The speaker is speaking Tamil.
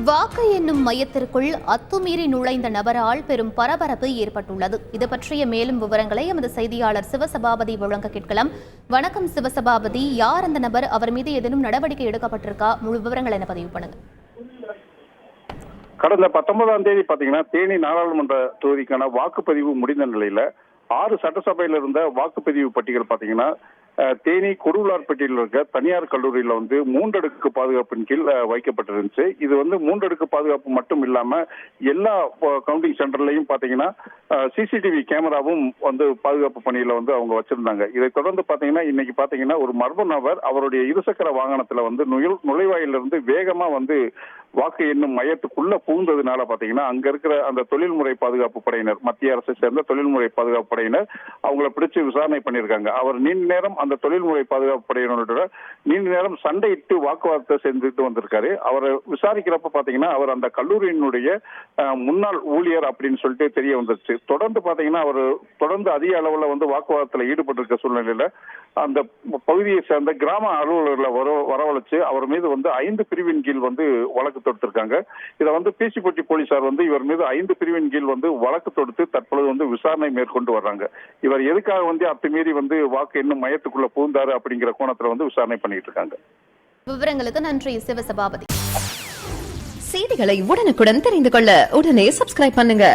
வாக்கு எண்ணும் மையத்திற்குள் அத்துமீறி நுழைந்த நபரால் பெரும் பரபரப்பு ஏற்பட்டுள்ளது. இது பற்றிய மேலும் விவரங்களை எமது செய்தியாளர் சிவசபாபதி வழங்க கேட்கலாம். வணக்கம் சிவசபாபதி, யார் அந்த நபர்? அவர் மீது ஏதேனும் நடவடிக்கை எடுக்கப்பட்டிருக்கா? முழு விவரங்கள் என்ன பதிவு பண்ணுங்க. கடந்த 19ஆம் தேதி பாத்தீங்கன்னா தேனி நாடாளுமன்ற தொகுதிக்கான வாக்குப்பதிவு முடிந்த நிலையில 6 சட்டசபையில இருந்த வாக்குப்பதிவு பட்டியல் பாத்தீங்கன்னா தேனி கொடுவுலார்பேட்டையில் இருக்க தனியார் கல்லூரியில 3 அடுக்கு பாதுகாப்பின் கீழ் வைக்கப்பட்டிருந்துச்சு. இது 3 அடுக்கு பாதுகாப்பு மட்டும் இல்லாம எல்லா கவுண்டிங் சென்டர்லயும் பாத்தீங்கன்னா சிசிடிவி கேமராவும் பாதுகாப்பு பணியில அவங்க வச்சிருந்தாங்க. இதை தொடர்ந்து பாத்தீங்கன்னா இன்னைக்கு பாத்தீங்கன்னா ஒரு மர்ம நபர் அவருடைய இருசக்கர வாகனத்துல நுழைவாயிலிருந்து வேகமா வாக்கு எண்ணும் மையத்துக்குள்ள புகுந்ததுனால பாத்தீங்கன்னா அங்க இருக்கிற அந்த தொழில்முறை பாதுகாப்பு படையினர், மத்திய அரசை சேர்ந்த தொழில்முறை பாதுகாப்பு படையினர் அவங்கள பிடிச்சு விசாரணை பண்ணியிருக்காங்க. அவர் நீண்ட நேரம் அந்த தொழில்முறை பாதுகாப்பு படையினரோட நீண்ட நேரம் சண்டையிட்டு வாக்குவாதத்தை செஞ்சுட்டு வந்திருக்காரு. அவரை விசாரிக்கிறப்ப பாத்தீங்கன்னா அவர் அந்த கல்லூரியினுடைய முன்னாள் ஊழியர் அப்படின்னு சொல்லிட்டு தெரிய வந்துருச்சு. தொடர்ந்து பாத்தீங்கன்னா அவர் தொடர்ந்து அதிக அளவுல வாக்குவாதத்துல ஈடுபட்டு இருக்க சூழ்நிலையில அந்த பகுதியை சேர்ந்த கிராம அலுவலர்களை வரவழைச்சு அவர் மீது 5 பிரிவின் கீழ் வழக்கு தொடுத்திருக்காங்க. இதை பேசிப்பட்டி போலீசார் இவர் மீது 5 பிரிவின் கீழ் வழக்கு தொடுத்து தற்பொழுது விசாரணை மேற்கொண்டு வர்றாங்க. இவர் எதுக்காக அத்துமீறி வாக்கு எண்ணும் மையத்துக்குள்ள புகுந்தாரு அப்படிங்கிற கோணத்துல விசாரணை பண்ணிட்டு இருக்காங்க. விவரங்களுக்கு நன்றி சிவசபாபதி. செய்திகளை உடனுக்குடன் தெரிந்து கொள்ள உடனே சப்ஸ்கிரைப் பண்ணுங்க.